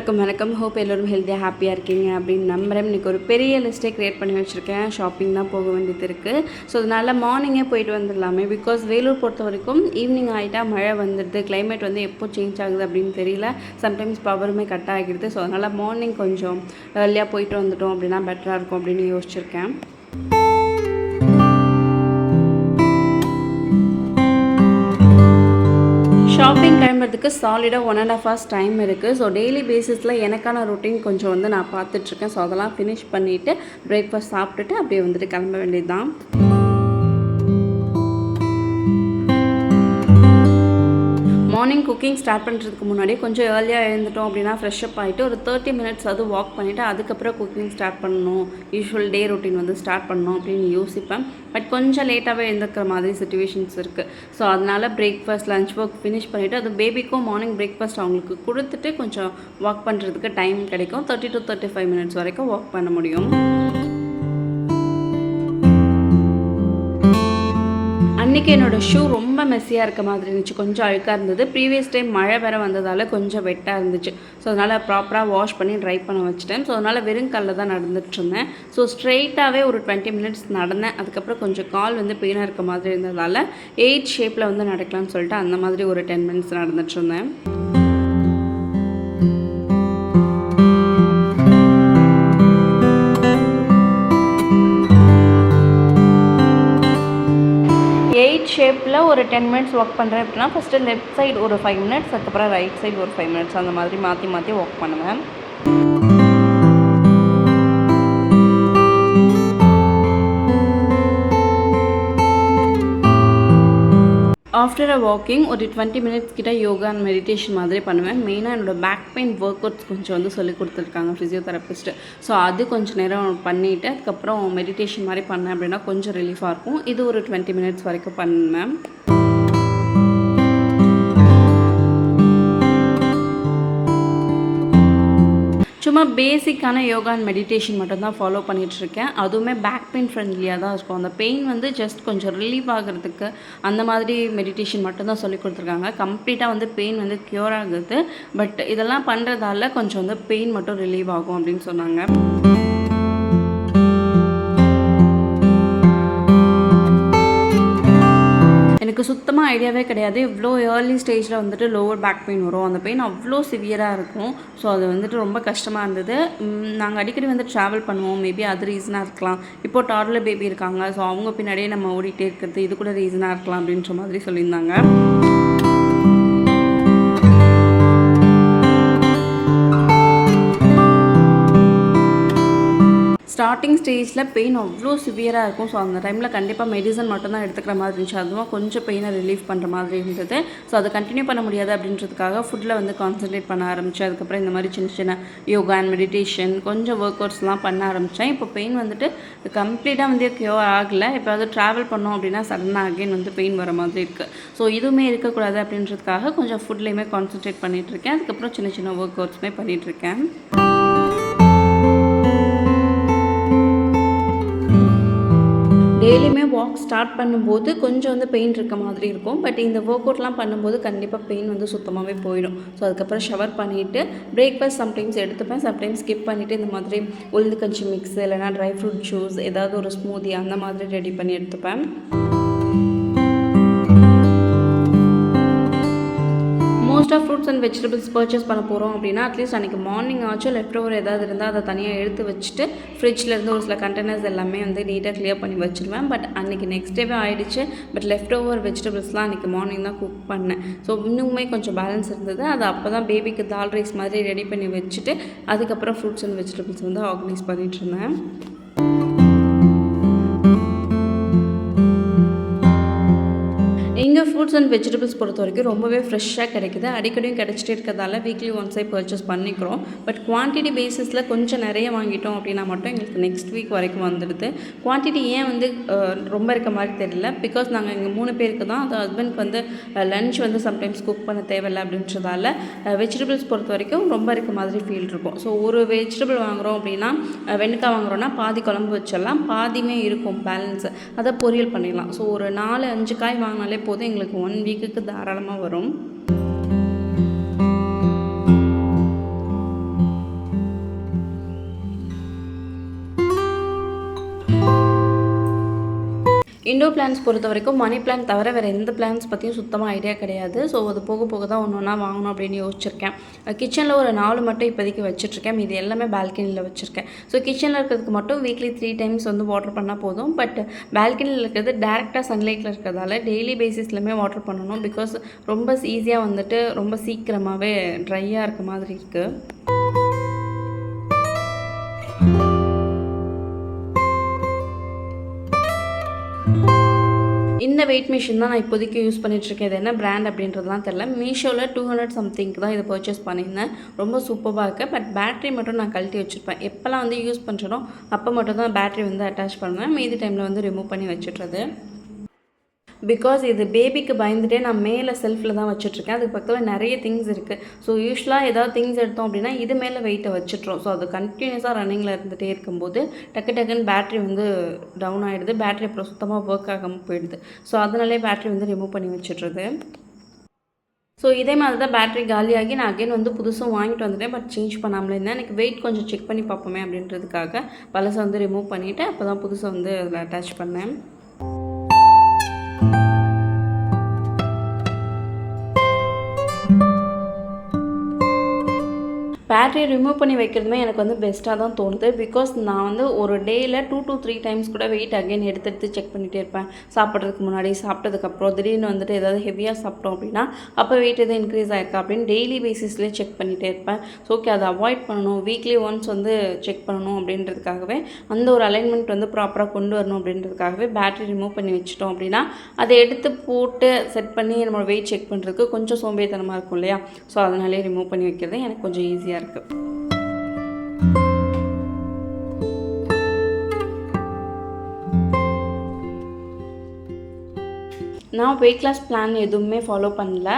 எல்லாருக்கும் வணக்கம். ஹோப் எல்லோரும் ஹெல்த்தியாக ஹாப்பியாக இருக்கீங்க அப்படின்னு நம்புகிறேன். இன்றைக்கி ஒரு பெரிய லிஸ்ட்டே க்ரியேட் பண்ணி வச்சுருக்கேன். ஷாப்பிங் தான் போக வேண்டியது இருக்குது. ஸோ அதனால் மார்னிங்கே போயிட்டு வந்துடலாமே. பிகாஸ் வேலூர் பொறுத்த வரைக்கும் ஈவினிங் ஆகிட்டா மழை வந்துடுது. கிளைமேட் வந்து எப்போ சேஞ்ச் ஆகுது அப்படின்னு தெரியல. சம்டைம்ஸ் பவருமே கட் ஆகிடுது. ஸோ அதனால் மார்னிங் கொஞ்சம் ஏர்லியாக போயிட்டு வந்துட்டோம் அப்படின்னா பெட்டராக இருக்கும் அப்படின்னு யோசிச்சிருக்கேன். ஷாப்பிங் கிளம்புறதுக்கு சாலிடாக 1.5 hours டைம் இருக்குது. ஸோ டெய்லி பேசிஸில் எனக்கான ரொட்டீன் கொஞ்சம் வந்து நான் பார்த்துட்ருக்கேன். ஸோ அதெல்லாம் ஃபினிஷ் பண்ணிவிட்டு பிரேக்ஃபாஸ்ட் சாப்பிட்டுட்டு அப்படியே வந்துட்டு கிளம்ப வேண்டியது தான். மார்னிங் குக்கிங் ஸ்டார்ட் பண்ணுறதுக்கு முன்னாடி கொஞ்சம் ஏர்லியாக எழுந்துட்டோம் அப்படின்னா ஃப்ரெஷ்அப் ஆகிட்டு ஒரு 30 minutes அது வாக் பண்ணிவிட்டு அதுக்கப்புறம் குக்கிங் ஸ்டார்ட் பண்ணணும், யூஷுவல் டே ரொட்டீன் வந்து ஸ்டார்ட் பண்ணணும் அப்படின்னு யோசிப்பேன். பட் கொஞ்சம் லேட்டாகவே எழுந்துக்கிற மாதிரி சிச்சுவேஷன்ஸ் இருக்குது. ஸோ அதனால் பிரேக்ஃபாஸ்ட் லஞ்ச் ஒர்க் ஃபினிஷ் பண்ணிவிட்டு அது பேபிக்கும் மார்னிங் பிரேக்ஃபாஸ்ட் அவங்களுக்கு கொடுத்துட்டு கொஞ்சம் வாக் பண்ணுறதுக்கு டைம் கிடைக்கும். 30 to 35 minutes வரைக்கும் வாக் பண்ண முடியும். அன்றைக்கி என்னோடய ஷூ ரொம்ப மெஸ்ஸியாக இருக்க மாதிரி இருந்துச்சு. கொஞ்சம் அழுக்காக இருந்தது. ப்ரீவியஸ் டைம் மழை வேறு வந்ததால் கொஞ்சம் வெட்டாக இருந்துச்சு. ஸோ அதனால் ப்ராப்பராக வாஷ் பண்ணி ட்ரை பண்ண வச்சுட்டேன். ஸோ அதனால் வெறும் கல்லில் தான் நடந்துகிட்ருந்தேன். ஸோ ஸ்ட்ரெயிட்டாகவே ஒரு 20 minutes நடந்தேன். அதுக்கப்புறம் கொஞ்சம் கால் வந்து பெயினாக இருக்க மாதிரி இருந்ததால் 8 ஷேப்பில் வந்து நடக்கலாம்னு சொல்லிட்டு அந்த மாதிரி ஒரு 10 minutes நடந்துகிட்ருந்தேன். ஷேப்பில் ஒரு 10 minutes ஒர்க் பண்ணுறேன் அப்படின்னா ஃபஸ்ட்டு லெஃப்ட் சைடு ஒரு 5 minutes, அதுக்கப்புறம் ரைட் சைடு ஒரு 5 minutes அந்த மாதிரி மாற்றி மாற்றி ஒர்க் பண்ணுவேன். ஆஃப்டர் அ வாக்கிங் ஒரு 20 minutes கிட்ட யோகா அண்ட் மெடிடேஷன் மாதிரி பண்ணுவேன். மெயினாக என்னோடய பேக் பெயின் ஒர்க் அவுட்ஸ் கொஞ்சம் வந்து சொல்லி கொடுத்துருக்காங்க ஃபிசியோதெரபிஸ்ட்டு. ஸோ அது கொஞ்சம் நேரம் பண்ணிவிட்டு அதுக்கப்புறம் மெடிடேஷன் மாதிரி பண்ணேன் அப்படின்னா கொஞ்சம் ரிலீஃபாக இருக்கும். இது ஒரு 20 minutes வரைக்கும் பண்ணுவேன். சும்மா பேசிக்கான யோகா அண்ட் மெடிடேஷன் மட்டும் தான் ஃபாலோ பண்ணிகிட்ருக்கேன். அதுவுமே பேக் பெயின் ஃப்ரெண்ட்லியாக தான் இருக்கும். அந்த பெயின் வந்து ஜஸ்ட் கொஞ்சம் ரிலீவ் ஆகிறதுக்கு அந்த மாதிரி மெடிடேஷன் மட்டும் தான் சொல்லி கொடுத்துருக்காங்க. கம்ப்ளீட்டாக வந்து பெயின் வந்து க்யூர் ஆகுது. பட் இதெல்லாம் பண்ணுறதால கொஞ்சம் வந்து பெயின் மட்டும் ரிலீவ் ஆகும் அப்படின்னு சொன்னாங்க. எனக்கு சுத்தமாக ஐடியாவே கிடையாது. இவ்வளோ ஏர்லி ஸ்டேஜில் வந்துட்டு லோவர் பேக் பெயின் வரும். அந்த பெயின் அவ்வளோ சிவியராக இருக்கும். ஸோ அது வந்துட்டு ரொம்ப கஷ்டமாக இருந்தது. நாங்கள் அடிக்கடி வந்து ட்ராவல் பண்ணுவோம். மேபி அது ரீசனாக இருக்கலாம். இப்போது டாட்லர் பேபி இருக்காங்க. ஸோ அவங்க பின்னாடியே நம்ம ஓடிட்டே இருக்கிறது இது கூட ரீசனாக இருக்கலாம் அப்படின்ற மாதிரி சொல்லியிருந்தாங்க. ஸ்டார்டிங் ஸ்டேஜில் பெயின் அவ்வளோ சிவியராக இருக்கும். ஸோ அந்த டைமில் கண்டிப்பாக மெடிசன் மட்டும் தான் எடுத்துக்கிற மாதிரி இருந்துச்சு. அதுவும் கொஞ்சம் பெயினை ரிலீஃப் பண்ணுற மாதிரி இருந்தது. ஸோ அதை கண்டினியூ பண்ண முடியாது அப்படின்றதுக்காக ஃபுட்டில் வந்து கான்சன்ட்ரேட் பண்ண ஆரம்பித்தேன். அதுக்கப்புறம் இந்த மாதிரி சின்ன சின்ன யோகா அண்ட் மெடிடேஷன் கொஞ்சம் ஒர்க் அவுட்ஸ்லாம் பண்ண ஆரம்பித்தேன். இப்போ பெயின் வந்துட்டு கம்ப்ளீட்டாக வந்து க்யூர் ஆகலை. இப்போ வந்து ட்ராவல் பண்ணோம் அப்படின்னா சடனாக அகெயின் வந்து பெயின் வர மாதிரி இருக்குது. ஸோ இதுவுமே இருக்கக்கூடாது அப்படின்றதுக்காக கொஞ்சம் ஃபுட்லேயுமே கான்சன்ட்ரேட் பண்ணிகிட்ருக்கேன். அதுக்கப்புறம் சின்ன சின்ன ஒர்க் அவுட்ஸுமே பண்ணிகிட்ருக்கேன். டெய்லியுமே வாக் ஸ்டார்ட் பண்ணும்போது கொஞ்சம் வந்து பெயின் இருக்க மாதிரி இருக்கும். பட் இந்த ஒர்க் அவுட்லாம் பண்ணும்போது கண்டிப்பாக பெயின் வந்து சுத்தமாகவே போயிடும். ஸோ அதுக்கப்புறம் ஷவர் பண்ணிவிட்டு பிரேக்ஃபாஸ்ட் சம்டைம்ஸ் எடுத்துப்பேன். சம்டைம்ஸ் ஸ்கிப் பண்ணிவிட்டு இந்த மாதிரி உளுந்து கஞ்சி மிக்ஸ் இல்லைனா ட்ரை ஃப்ரூட் ஜூஸ் ஏதாவது ஒரு ஸ்மூதி அந்த மாதிரி ரெடி பண்ணி எடுத்துப்பேன். மோஸ்ட்டாக ஃப்ரூட்ஸ் அண்ட் வெஜிடபிள்ஸ் பர்ச்சேஸ் பண்ண போகிறோம் அப்படின்னா அட்லீஸ்ட் அன்றைக்கி மார்னிங் ஆச்சும் லெஃப்ட் ஓவர் ஏதாவது இருந்தால் அதை தனியாக எடுத்து வச்சுட்டு ஃப்ரிட்ஜ்லேருந்து ஒரு சில கண்டெய்னர்ஸ் எல்லாமே வந்து நீட்டாக க்ளியர் பண்ணி வச்சுருவேன். பட் அன்றைக்கி நெக்ஸ்ட் டேவே ஆகிடுச்சு. பட் லெஃப்ட் ஓவர் வெஜிடபிள்ஸ்லாம் அன்றைக்கி மார்னிங் தான் குக் பண்ணேன். ஸோ இன்னுமே கொஞ்சம் பேலன்ஸ் இருந்தது. அது அப்போ தான் பேபிக்கு தால் ரைஸ் மாதிரி ரெடி பண்ணி வச்சுட்டு அதுக்கப்புறம் ஃப்ரூட்ஸ் அண்ட் வெஜிடபிள்ஸ் வந்து ஆர்கனைஸ் பண்ணிகிட்டு இருந்தேன். இங்கே ஃப்ரூட்ஸ் அண்ட் வெஜிடபிள்ஸ் பொறுத்த வரைக்கும் ரொம்பவே ஃப்ரெஷ்ஷாக கிடைக்குது. அடிக்கடியும் கிடச்சிட்டே இருக்கிறதால வீக்லி ஒன்ஸே பர்ச்சேஸ் பண்ணிக்கிறோம். பட் குவான்டிட்டி பேசிஸில் கொஞ்சம் நிறைய வாங்கிட்டோம் அப்படின்னா மட்டும் எங்களுக்கு நெக்ஸ்ட் வீக் வரைக்கும் வந்துடுது. குவான்டிட்டி ஏன் வந்து ரொம்ப இருக்க மாதிரி தெரியல. பிகாஸ் நாங்கள் இங்கே 3 பேருக்கு தான். அது ஹஸ்பண்ட்க்கு வந்து லன்ச் வந்து சம்டைம்ஸ் குக் பண்ண தேவையில்லை அப்படின்றதால வெஜிடபிள்ஸ் பொறுத்த வரைக்கும் ரொம்ப இருக்க மாதிரி ஃபீல் இருக்கும். ஸோ ஒரு வெஜிடபிள் வாங்குகிறோம் அப்படின்னா வெண்டைக்காய் வாங்குகிறோன்னா பாதி குழம்பு வச்சிடலாம், பாதியுமே இருக்கும் பேலன்ஸு, அதை பொரியல் பண்ணிடலாம். ஸோ ஒரு 4-5 காய் வாங்கினாலே போதும் எங்களுக்கு 1 வீக்குக்கு தாராளமாக வரும். இண்டோர் பிளான்ஸ் பொறுத்த வரைக்கும் மணி பிளான்ட் தவிர வேறு எந்த பிளான்ஸ் பற்றியும் சுத்தமாக ஐடியா கிடையாது. ஸோ அது போக போக தான் ஒன்று ஒன்றா வாங்கணும் அப்படின்னு யோசிச்சிருக்கேன். கிச்சனில் ஒரு 4 மட்டும் இப்போதைக்கு வச்சுட்ருக்கேன். இது எல்லாமே பால்கனியில் வச்சுருக்கேன். ஸோ கிச்சனில் இருக்கிறதுக்கு மட்டும் வீக்லி 3 டைம்ஸ் வந்து வாட்டர் பண்ணால் போதும். பட் பால்கனியில் இருக்கிறது டேரெக்டாக சன்லைட்டில் இருக்கிறதால டெய்லி பேசிஸ்லையுமே வாட்டர் பண்ணணும். பிகாஸ் ரொம்ப ஈஸியாக வந்துட்டு ரொம்ப சீக்கிரமாகவே ட்ரையாக இருக்க மாதிரி இருக்குது. இந்த வெயிட் மிஷின் தான் நான் இப்போதைக்கு யூஸ் பண்ணிகிட்ருக்கேன். இது என்ன பிராண்ட் அப்படின்றதுலாம் தெரில. மீஷோவில் 200 சம்திங்க்கு தான் இதை பர்ச்சேஸ் பண்ணியிருந்தேன். ரொம்ப சூப்பராக இருக்குது. பட் பேட்ரி மட்டும் நான் கழட்டி வச்சுருப்பேன். எப்போல்லாம் வந்து யூஸ் பண்ணுறனோ அப்போ மட்டும் தான் பேட்ரி வந்து அட்டாச் பண்ணுவேன். மீதி டைமில் வந்து ரிமூவ் பண்ணி வச்சுட்றது. பிகாஸ் இது பேபிக்கு பயந்துட்டே நான் மேலே செல்ஃபில் தான் வச்சுட்ருக்கேன். அதுக்கு பக்கத்தில் நிறைய திங்ஸ் இருக்குது. ஸோ யூஸ்வலாக ஏதாவது திங்ஸ் எடுத்தோம் அப்படின்னா இது மேலே வெயிட்டை வச்சுட்றோம். ஸோ அது கண்டினியூஸாக ரன்னிங்கில் இருந்துகிட்டே இருக்கும்போது டக்குன்னு பேட்ரி வந்து டவுன் ஆகிடுது. பேட்ரி அப்புறம் சுத்தமாக ஒர்க் ஆகாமல் போயிடுது. ஸோ அதனாலே பேட்ரி வந்து ரிமூவ் பண்ணி வச்சுட்றது. ஸோ இதே மாதிரி தான் பேட்ரி காலியாகி நான் அகைன் வந்து புதுசும் வாங்கிட்டு வந்துட்டேன். பட் சேஞ்ச் பண்ணாமலே இருந்தேன். எனக்கு வெயிட் கொஞ்சம் செக் பண்ணி பார்ப்போமே அப்படின்றதுக்காக பழசை வந்து ரிமூவ் பண்ணிவிட்டு அப்போ தான் புதுசை வந்து அதில் அட்டாச் பண்ணேன். பேட்டரியை ரிமூவ் பண்ணி வைக்கிறதுமே எனக்கு வந்து பெஸ்ட்டாக தான் தோணுது. பிகாஸ் நான் வந்து ஒரு டேயில் 2 to 3 டைம்ஸ் கூட வெயிட் அகைன் எடுத்து செக் பண்ணிகிட்டே இருப்பேன். சாப்பிட்றதுக்கு முன்னாடி, சாப்பிட்டதுக்கப்புறம், திடீர்னு வந்துட்டு ஏதாவது ஹெவியாக சாப்பிட்டோம் அப்படின்னா அப்போ வெயிட் எதுவும் இன்க்ரீஸ் ஆகிருக்கா அப்படின்னு டெய்லி பேசிஸ்லேயே செக் பண்ணிகிட்டே இருப்பேன். ஸோ ஓகே, அதை அவாய்ட் பண்ணணும், வீக்லி ஒன்ஸ் வந்து செக் பண்ணணும் அப்படின்றதுக்காகவே அந்த ஒரு அலைன்மெண்ட் வந்து ப்ராப்பராக கொண்டு வரணும் அப்படின்றதுக்காகவே பேட்டரி ரிமூவ் பண்ணி வச்சிட்டோம் அப்படின்னா அதை எடுத்து போட்டு செட் பண்ணி நம்மளோட வெயிட் செக் பண்ணுறதுக்கு கொஞ்சம் சோம்பேறித்தனமாக இருக்கும் இல்லையா? ஸோ அதனாலே ரிமூவ் பண்ணி வைக்கிறது எனக்கு கொஞ்சம் ஈஸியாக இருக்குது. நான் வெயிட் லாஸ் பிளான் எதுவுமே ஃபாலோ பண்ணல.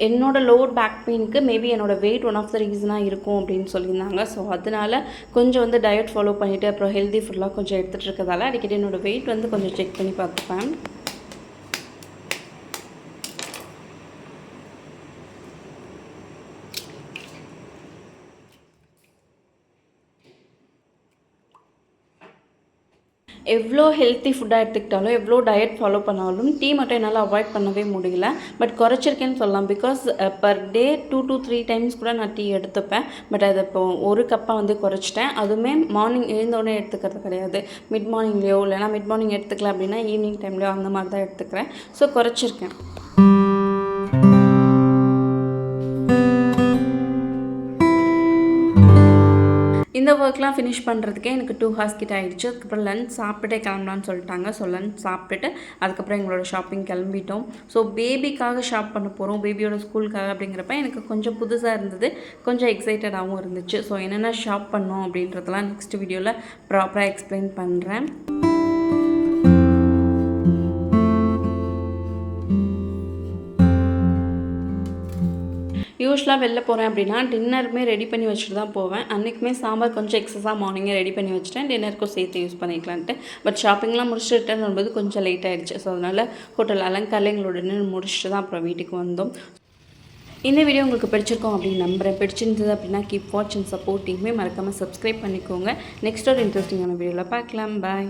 என்னோடய லோவர் பேக் பெயினுக்கு மேபி என்னோடய வெயிட் ஒன் ஆஃப் த ரீசனாக இருக்கும் அப்படின்னு சொல்லியிருந்தாங்க. ஸோ அதனால் கொஞ்சம் வந்து டயட் ஃபாலோ பண்ணிவிட்டு அப்புறம் ஹெல்தி ஃபுட்லாம் கொஞ்சம் எடுத்துகிட்டு இருக்கிறதால அடிக்கடி என்னோடய வெயிட் வந்து கொஞ்சம் செக் பண்ணி பார்த்துப்பேன். எவ்வளோ ஹெல்த்தி ஃபுட்டாக எடுத்துக்கிட்டாலும் எவ்வளோ டயட் ஃபாலோ பண்ணாலும் டீ மட்டும் என்னால் அவாய்ட் பண்ணவே முடியல. பட் குறைச்சிருக்கேன்னு சொல்லலாம். Because per day 2 to 3 times கூட நான் டீ எடுத்துப்பேன். பட் அதை இப்போ ஒரு கப்பாக வந்து குறைச்சிட்டேன். அதுவுமே மார்னிங் எழுந்தோடனே எடுத்துக்கிறது கிடையாது. மிட் மார்னிங்லேயோ இல்லைனா மிட் மார்னிங் எடுத்துக்கல அப்படின்னா ஈவினிங் டைம்லேயோ அந்த மாதிரி தான் எடுத்துக்கிறேன். ஸோ குறைச்சிருக்கேன். இந்த ஒர்க்லாம் ஃபினிஷ் பண்ணுறதுக்கே எனக்கு 2 ஹார்ஸ் கிட்ட ஆகிடுச்சு. அதுக்கப்புறம் லஞ்ச் சாப்பிட்டுட்டே கிளம்பலான்னு சொல்லிட்டாங்க. ஸோ லஞ்ச் சாப்பிட்டுட்டு அதுக்கப்புறம் எங்களோட ஷாப்பிங் கிளம்பிட்டோம். ஸோ பேபிக்காக ஷாப் பண்ண போகிறோம், பேபியோட ஸ்கூலுக்காக அப்படிங்கிறப்ப எனக்கு கொஞ்சம் புதுசாக இருந்தது, கொஞ்சம் எக்ஸைட்டடாகவும் இருந்துச்சு. ஸோ என்னென்ன ஷாப் பண்ணோம் அப்படின்றதெல்லாம் நெக்ஸ்ட் வீடியோவில் ப்ராப்பராக எக்ஸ்பிளைன் பண்ணுறேன். யூஸ்வலாக வெளில போகிறேன் அப்படின்னா டின்னருமே ரெடி பண்ணி வச்சுட்டு தான் போவேன். அன்றைக்குமே சாம்பார் கொஞ்சம் எக்ஸஸாக மார்னிங்கே ரெடி பண்ணி வச்சுட்டேன், டின்னருக்கும் சேர்த்து யூஸ் பண்ணிக்கலான்ட்டு. பட் ஷாப்பிங்லாம் முடிச்சுட்டு ரிட்டர்ன் வரும்போது கொஞ்சம் லேட் ஆகிடுச்சு. ஸோ அதனால் ஹோட்டல் அலங்காரில் எங்களோட டின்னர் முடிச்சுட்டு தான் அப்புறம் வீட்டுக்கு வந்தோம். இந்த வீடியோ உங்களுக்கு பிடிச்சிருக்கோம் அப்படின்னு நம்புகிறேன். பிடிச்சிருந்தது அப்படின்னா கீப் வாட்ச் அண்ட் சப்போர்ட். மறக்காமல் சப்ஸ்கிரைப் பண்ணிக்கோங்க. நெக்ஸ்ட் ஒரு இன்ட்ரெஸ்டிங்கான வீடியோவில் பார்க்கலாம். பாய்.